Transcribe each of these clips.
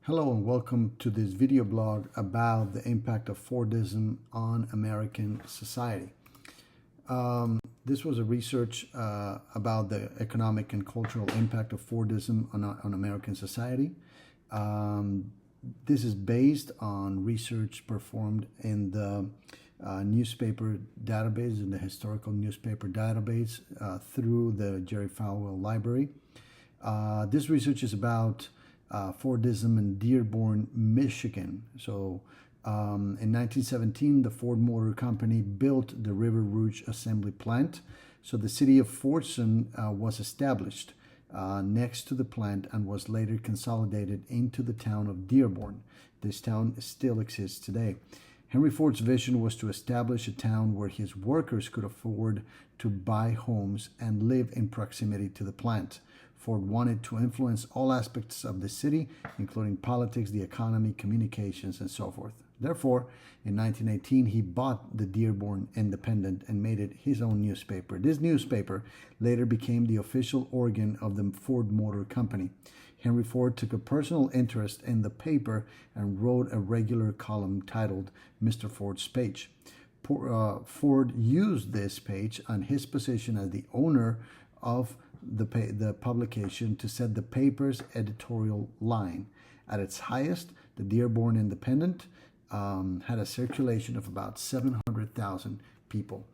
Hello and welcome to this video blog about the impact of Fordism on American society. This was a research about the economic and cultural impact of Fordism on American society. This is based on research performed in the newspaper database, in the historical newspaper database through the Jerry Falwell Library. This research is about Fordism in Dearborn, Michigan. So in 1917, the Ford Motor Company built the River Rouge assembly plant. So the city of Fordson was established next to the plant and was later consolidated into the town of Dearborn. This town still exists today. Henry Ford's vision was to establish a town where his workers could afford to buy homes and live in proximity to the plant. Ford wanted to influence all aspects of the city, including politics, the economy, communications, and so forth. Therefore, in 1918, he bought the Dearborn Independent and made it his own newspaper. This newspaper later became the official organ of the Ford Motor Company. Henry Ford took a personal interest in the paper and wrote a regular column titled Mr. Ford's Page. Ford used this page on his position as the owner of the publication to set the paper's editorial line. At its highest, the Dearborn Independent had a circulation of about 700,000 people.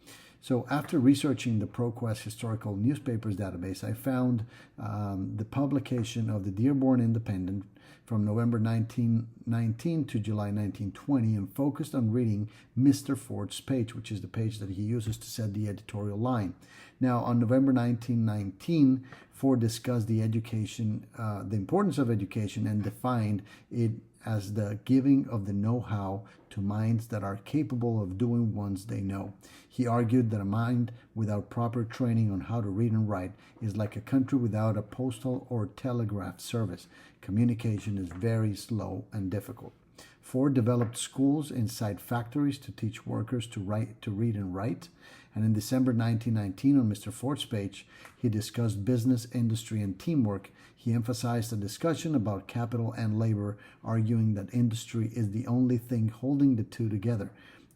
So after researching the ProQuest historical newspapers database, I found the publication of the Dearborn Independent from November 1919 to July 1920 and focused on reading Mr. Ford's page, which is the page that he uses to set the editorial line. Now, on November 1919, Ford discussed the importance of education and defined it as the giving of the know-how to minds that are capable of doing once they know. He argued that a mind without proper training on how to read and write is like a country without a postal or telegraph service. Communication is very slow and difficult. Ford developed schools inside factories to teach workers to read and write. And in December 1919, on Mr. Ford's page, he discussed business, industry, and teamwork. He emphasized a discussion about capital and labor, arguing that industry is the only thing holding the two together.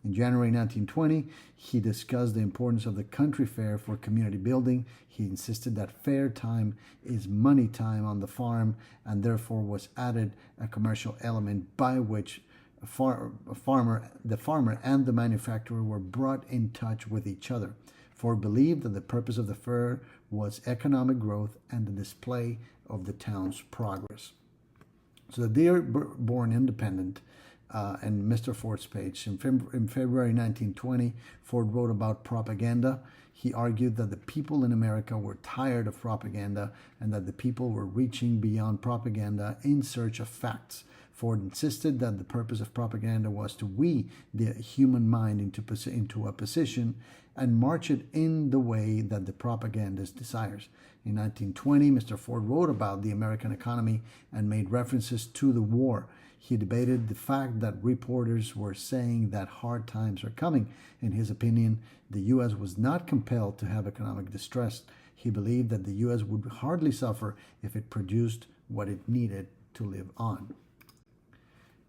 In January 1920, he discussed the importance of the country fair for community building. He insisted that fair time is money time on the farm, and therefore was added a commercial element by which the farmer and the manufacturer were brought in touch with each other. Ford believed that the purpose of the fair was economic growth and the display of the town's progress. So the Dearborn Independent and Mr. Ford's page. In February 1920, Ford wrote about propaganda. He argued that the people in America were tired of propaganda and that the people were reaching beyond propaganda in search of facts. Ford insisted that the purpose of propaganda was to weave the human mind into a position and march it in the way that the propagandist desires. In 1920, Mr. Ford wrote about the American economy and made references to the war. He debated the fact that reporters were saying that hard times are coming. In his opinion, the U.S. was not compelled to have economic distress. He believed that the U.S. would hardly suffer if it produced what it needed to live on.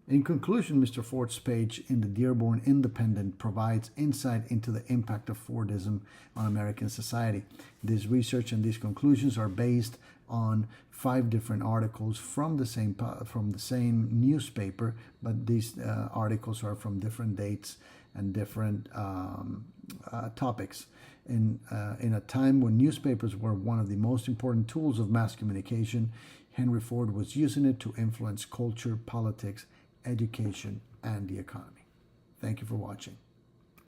In conclusion, Mr. Ford's page in the Dearborn Independent provides insight into the impact of Fordism on American society. This research and these conclusions are based on 5 different articles from the same newspaper, but these articles are from different dates and different topics. In a time when newspapers were one of the most important tools of mass communication, Henry Ford was using it to influence culture, politics, education, and the economy. Thank you for watching.